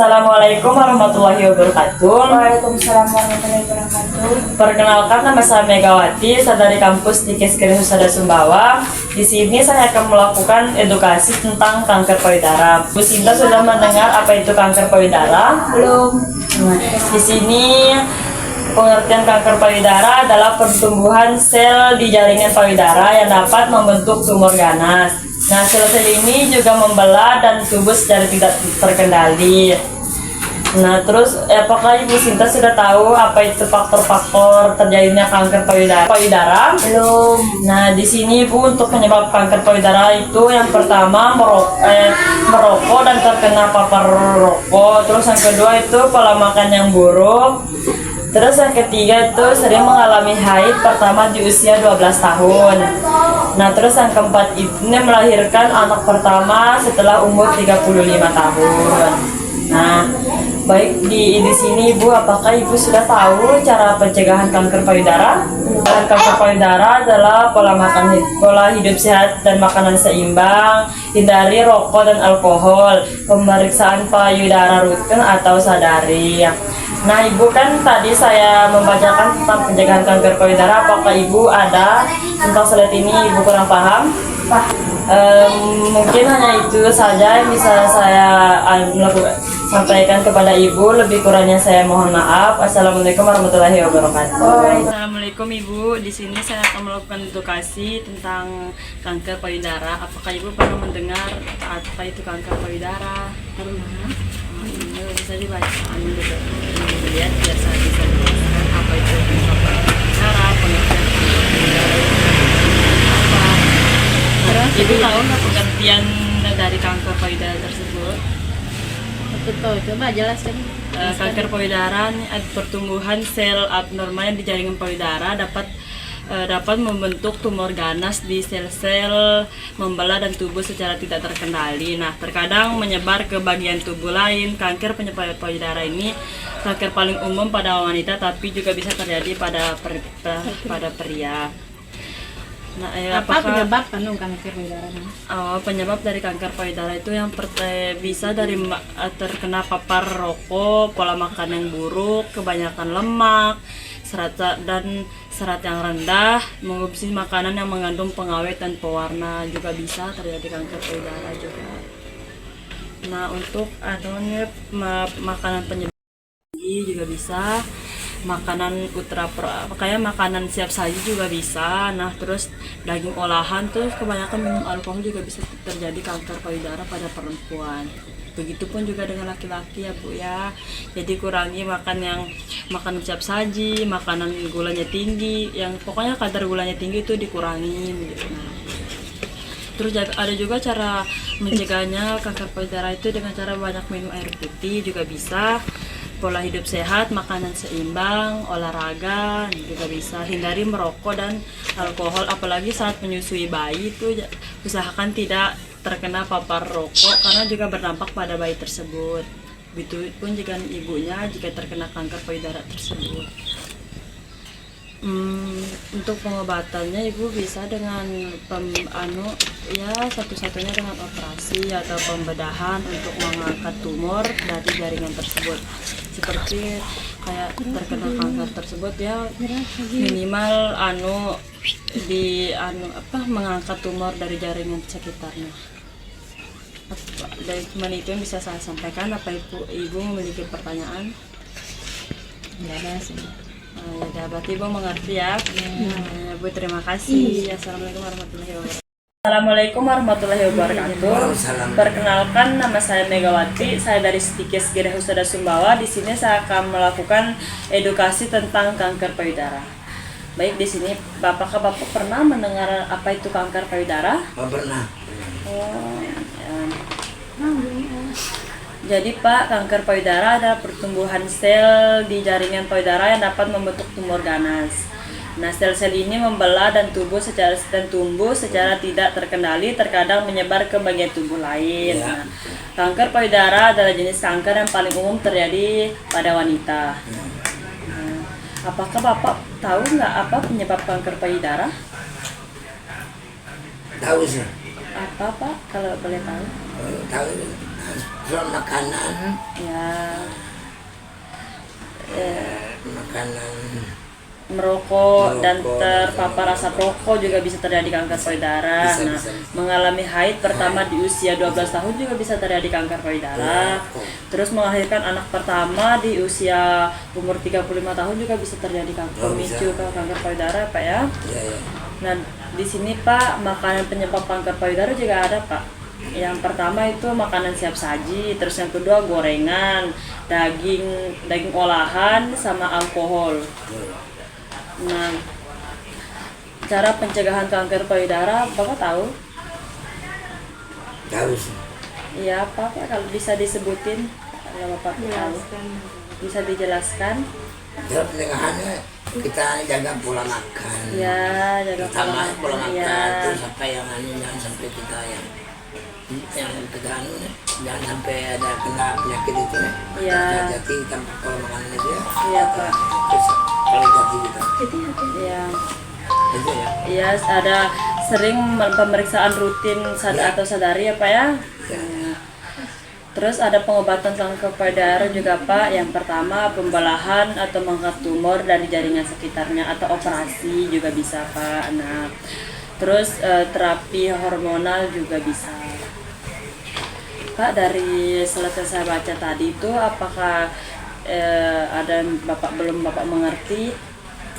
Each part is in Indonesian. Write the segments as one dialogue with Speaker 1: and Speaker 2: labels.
Speaker 1: Assalamualaikum warahmatullahi wabarakatuh.
Speaker 2: Waalaikumsalam warahmatullahi wabarakatuh.
Speaker 1: Perkenalkan, nama saya Megawati, saya dari kampus Tikes Gere Husada Sumbawa. Di sini saya akan melakukan edukasi tentang kanker payudara. Bu Sinta sudah mendengar apa itu kanker payudara?
Speaker 2: Belum.
Speaker 1: Di sini pengertian kanker payudara adalah pertumbuhan sel di jaringan payudara yang dapat membentuk tumor ganas. Nah, sel-sel ini juga membelah dan tumbuh secara tidak terkendali. Nah, terus apakah Ibu Sinta sudah tahu apa itu faktor-faktor terjadinya kanker payudara?
Speaker 2: Belum.
Speaker 1: Nah, di sini Ibu untuk penyebab kanker payudara itu yang pertama merokok dan terkena papar rokok. Terus yang kedua itu pola makan yang buruk. Terus yang ketiga itu sering mengalami haid pertama di usia 12 tahun. Nah, terus yang keempat ini melahirkan anak pertama setelah umur 35 tahun. Nah, baik di sini Ibu, apakah Ibu sudah tahu cara pencegahan kanker payudara? Kanker payudara adalah pola hidup sehat dan makanan seimbang, hindari rokok dan alkohol, pemeriksaan payudara rutin atau sadari. Nah, Ibu, kan tadi saya membacakan tentang pencegahan kanker payudara. Apakah Ibu ada tentang slide ini Ibu kurang paham? Mungkin hanya itu saja yang bisa saya sampaikan kepada Ibu. Lebih kurangnya saya mohon maaf. Assalamualaikum warahmatullahi wabarakatuh. Assalamualaikum Ibu. Di sini saya akan melakukan edukasi tentang kanker payudara. Apakah Ibu pernah mendengar apa itu kanker payudara? Pernah. Ini bisa dibaca juga. Lihat biar saya bisa menjelaskan apa itu kanker payudara, pengertian kanker payudara apa. Ibu tahu nggak pengertian dari kanker payudara tersebut?
Speaker 2: Betul, coba jelaskan.
Speaker 1: Kanker payudara pertumbuhan sel abnormal di jaringan payudara dapat membentuk tumor ganas di sel-sel, membelah dan tumbuh secara tidak terkendali. Nah, terkadang menyebar ke bagian tubuh lain. Kanker penyebab payudara ini kanker paling umum pada wanita, tapi juga bisa terjadi pada pria. Nah,
Speaker 2: Apa penyebab kanker payudara?
Speaker 1: Penyebab dari kanker payudara itu yang bisa dari terkena papar rokok, pola makan yang buruk, kebanyakan lemak, serat yang rendah, mengonsumsi makanan yang mengandung pengawet dan pewarna, juga bisa terjadi kanker payudara juga. Nah, untuk makanan penyebab juga bisa, makanan kayak makanan siap saji juga bisa. Nah, terus daging olahan, terus kebanyakan minum alkohol juga bisa terjadi kanker payudara pada perempuan. Begitupun juga dengan laki-laki ya Bu ya. Jadi kurangi makanan siap saji, makanan gulanya tinggi, yang pokoknya kadar gulanya tinggi itu dikurangin gitu. Nah, terus ada juga cara mencegahnya kanker payudara itu dengan cara banyak minum air putih juga bisa. Pola hidup sehat, makanan seimbang, olahraga juga bisa. Hindari merokok dan alkohol, apalagi saat menyusui bayi itu usahakan tidak terkena papar rokok karena juga berdampak pada bayi tersebut. Begitupun jika ibunya jika terkena kanker payudara tersebut. Untuk pengobatannya Ibu bisa dengan satu-satunya dengan operasi atau pembedahan untuk mengangkat tumor dari jaringan tersebut. Seperti kayak terkena kanker tersebut ya minimal mengangkat tumor dari jaringan sekitarnya. Dari cuma itu yang bisa saya sampaikan. Apa Ibu memiliki pertanyaan?
Speaker 2: Tidak ada sih.
Speaker 1: Ya, berarti Ibu mengerti ya. Bu, terima kasih. Assalamualaikum warahmatullahi wabarakatuh. Assalamualaikum warahmatullahi wabarakatuh. Perkenalkan, nama saya Megawati. Saya dari Tikes Gere Husada Sumbawa. Di sini saya akan melakukan edukasi tentang kanker payudara. Baik, di sini apakah Bapak pernah mendengar apa itu kanker payudara?
Speaker 3: Pernah.
Speaker 1: Jadi Pak, kanker payudara adalah pertumbuhan sel di jaringan payudara yang dapat membentuk tumor ganas. Nah, sel-sel ini membelah dan tumbuh secara tidak terkendali, terkadang menyebar ke bagian tubuh lain. Nah, kanker payudara adalah jenis kanker yang paling umum terjadi pada wanita. Nah, apakah Bapak tahu nggak apa penyebab kanker payudara?
Speaker 3: Tahu sih.
Speaker 1: Apa Pak, kalau boleh tahu?
Speaker 3: Tahu Soal makanan,
Speaker 1: Ya,
Speaker 3: makanan
Speaker 1: merokok dan
Speaker 3: Merokok,
Speaker 1: terpapar asap rokok juga bisa terjadi kanker payudara.
Speaker 3: Bisa,
Speaker 1: Nah,
Speaker 3: bisa.
Speaker 1: mengalami haid pertama di usia 12 tahun juga bisa terjadi kanker payudara. Terus melahirkan anak pertama di usia umur 35 tahun juga bisa terjadi kanker
Speaker 3: Oh, bisa.
Speaker 1: pemicu kanker payudara, Pak ya.
Speaker 3: ya ya.
Speaker 1: Nah, di sini Pak, makanan penyebab kanker payudara juga ada, Pak. Yang pertama itu makanan siap saji, terus yang kedua gorengan, daging olahan sama alkohol. Nah, cara pencegahan kanker payudara, Bapak tahu?
Speaker 3: Tahu sih.
Speaker 1: Iya, Pak, kalau bisa disebutin, kalau Bapak tahu, bisa dijelaskan?
Speaker 3: Dalam pencegahannya kita jaga pola makan.
Speaker 1: Ya, jaga
Speaker 3: Terutama pola makan
Speaker 1: ya.
Speaker 3: terus apa yang jangan sampai kita yang kita jangan sampai ada kena penyakit itu ya.
Speaker 1: Iya.
Speaker 3: Hati tanpa pola makan itu ya.
Speaker 1: Iya, Pak.
Speaker 3: Terus kalau hati kita.
Speaker 1: Iya.
Speaker 3: Itu ya.
Speaker 1: Iya, ada sering pemeriksaan rutin
Speaker 3: Ya.
Speaker 1: atau sadari ya, Pak ya.
Speaker 3: Ya.
Speaker 1: Nah, terus ada pengobatan kanker payudara juga, Pak. Yang pertama pembelahan atau mengangkat tumor dari jaringan sekitarnya atau operasi juga bisa, Pak. Nah, terus terapi hormonal juga bisa. Pak, dari selesai saya baca tadi itu apakah ada yang Bapak mengerti?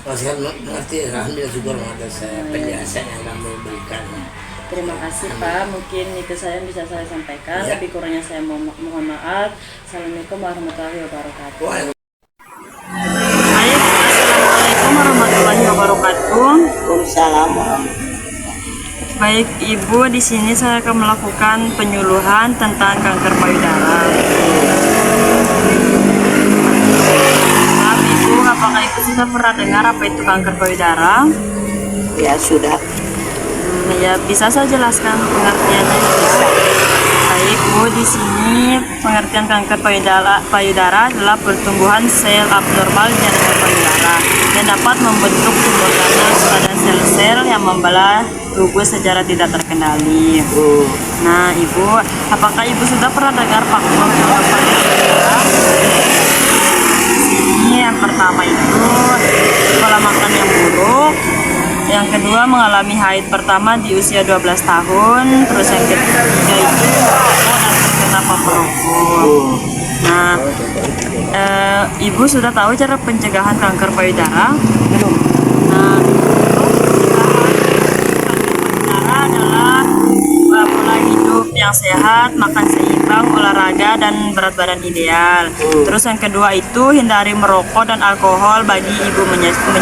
Speaker 3: Kalau saya mengerti, alhamdulillah syukur atas penjelasan yang kamu berikan.
Speaker 1: Terima kasih Pak, mungkin itu saya yang bisa saya sampaikan.
Speaker 3: Ya.
Speaker 1: Lebih kurangnya saya mohon maaf. Assalamualaikum warahmatullahi wabarakatuh.
Speaker 3: Waalaikumsalam.
Speaker 1: Baik, assalamualaikum warahmatullahi wabarakatuh.
Speaker 3: Waalaikumsalam.
Speaker 1: Baik Ibu, di sini saya akan melakukan penyuluhan tentang kanker payudara. Maaf Ibu, apakah Ibu sudah pernah dengar apa itu kanker payudara?
Speaker 3: Ya sudah.
Speaker 1: Ya, bisa saya jelaskan pengertiannya? Bisa. Baik Bu, di sini pengertian kanker payudara adalah pertumbuhan sel abnormal jaringan payudara yang dapat membentuk tumor ganas pada sel-sel yang membelah tubuh secara tidak terkendali. Nah, Ibu, apakah Ibu sudah pernah dengar faktor kanker payudara? Ini yang pertama itu pola makan yang buruk. Yang kedua mengalami haid pertama di usia 12 tahun. Terus yang ketiga itu merokok dan terkena perokok. Nah, Ibu sudah tahu cara pencegahan kanker payudara? Belum. Nah, payudara adalah pola hidup yang sehat, makan seimbang, olahraga dan berat badan ideal. Terus yang kedua itu hindari merokok dan alkohol bagi ibu menyusui.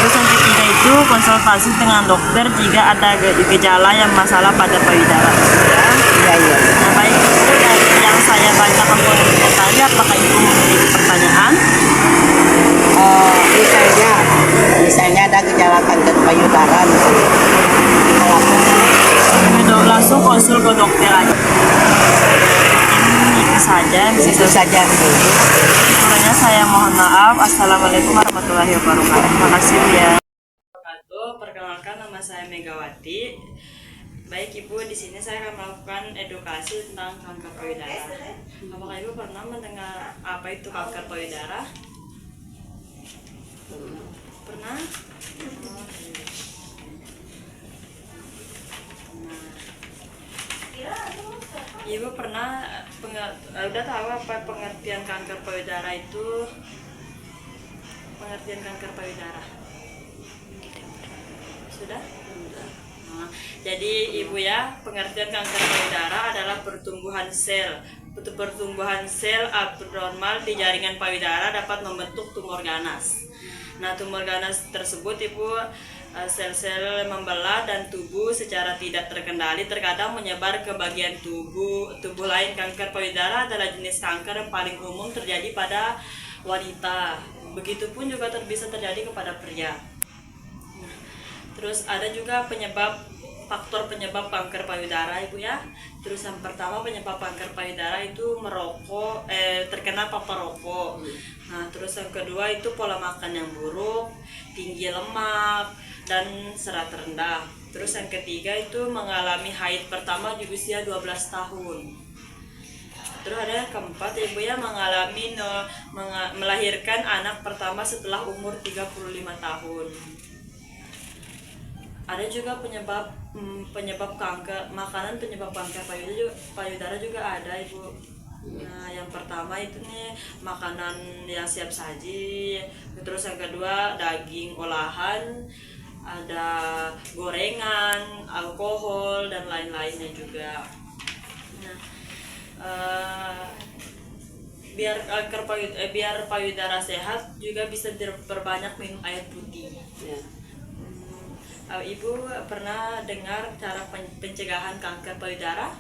Speaker 1: Terus yang ketiga itu konsultasi dengan dokter jika ada gejala yang masalah pada payudara. Ya. Nah, baik itu dari yang saya bacakan poinnya tadi, apakah ibu memiliki pertanyaan?
Speaker 4: Misalnya ada gejala kanker payudara misalnya.
Speaker 1: Langsung konsul ke dokter aja. Ini itu saja.
Speaker 4: Itu saja.
Speaker 1: Kurangnya saya mohon maaf. Assalamualaikum warahmatullahi wabarakatuh. Terima kasih Bu ya. Perkenalkan, nama saya Megawati. Baik Ibu, di sini saya akan melakukan edukasi tentang kanker payudara. Apakah Ibu pernah mendengar apa itu kanker payudara? Pernah? Ibu pernah udah tahu apa pengertian kanker payudara itu? Pengertian kanker payudara sudah? Nah, jadi Ibu ya, pengertian kanker payudara adalah pertumbuhan sel abnormal di jaringan payudara dapat membentuk tumor ganas. Nah, tumor ganas tersebut Ibu sel-sel membelah dan tubuh secara tidak terkendali terkadang menyebar ke bagian tubuh lain. Kanker payudara adalah jenis kanker yang paling umum terjadi pada wanita. Begitupun juga bisa terjadi kepada pria. Nah, terus ada juga faktor penyebab kanker payudara Ibu ya. Terus yang pertama penyebab kanker payudara itu merokok, terkena paparan rokok. Nah, terus yang kedua itu pola makan yang buruk, tinggi lemak dan serat rendah. Terus yang ketiga itu mengalami haid pertama di usia 12 tahun. Terus ada yang keempat, ibu ya mengalami melahirkan anak pertama setelah umur 35 tahun. Ada juga penyebab kanker makanan, penyebab kanker payudara juga ada ibu. Nah yang pertama itu nih makanan yang siap saji, terus yang kedua daging olahan, ada gorengan, alkohol dan lain-lainnya juga. Nah biar payudara sehat juga bisa diperbanyak minum air putih.
Speaker 4: Ya.
Speaker 1: Ibu pernah dengar cara pencegahan kanker payudara?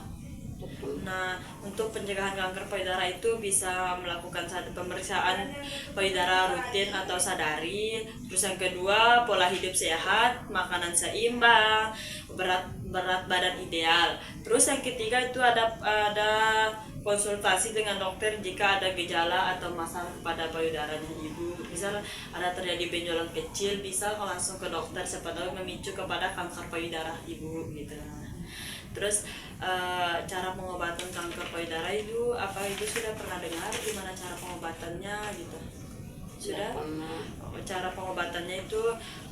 Speaker 1: Nah, untuk pencegahan kanker payudara itu bisa melakukan satu pemeriksaan payudara rutin atau sadari. Terus yang kedua, pola hidup sehat, makanan seimbang, berat badan ideal. Terus yang ketiga itu ada konsultasi dengan dokter jika ada gejala atau masalah pada payudaranya ibu. Misal ada terjadi benjolan kecil, bisa langsung ke dokter, siapa tahu memicu kepada kanker payudara ibu gitu. Terus cara pengobatan kanker payudara itu apa, ibu sudah pernah dengar gimana cara pengobatannya gitu? Sudah? Cara pengobatannya itu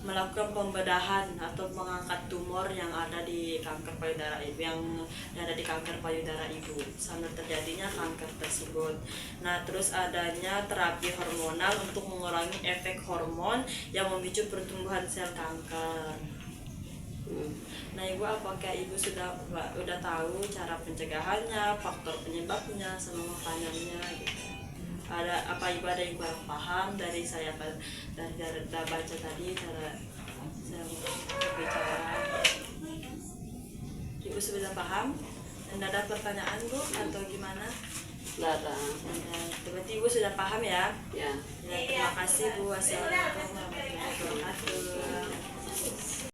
Speaker 1: melakukan pembedahan atau mengangkat tumor yang ada di kanker payudara ibu, yang ada di kanker payudara ibu sambil terjadinya kanker tersebut. Nah, terus adanya terapi hormonal untuk mengurangi efek hormon yang memicu pertumbuhan sel kanker. Nah, ibu apakah ibu sudah tahu cara pencegahannya, faktor penyebabnya, sama makanannya gitu? Ada apa ibu ada yang kurang paham dari saya dari baca tadi cara saya berbicara? Ibu sudah paham? Anda ada pertanyaan bu atau gimana?
Speaker 4: Nggak ada.
Speaker 1: Berarti ibu sudah paham ya?
Speaker 4: Ya.
Speaker 1: Ya, terima kasih bu. Wassalamualaikum warahmatullahi wabarakatuh.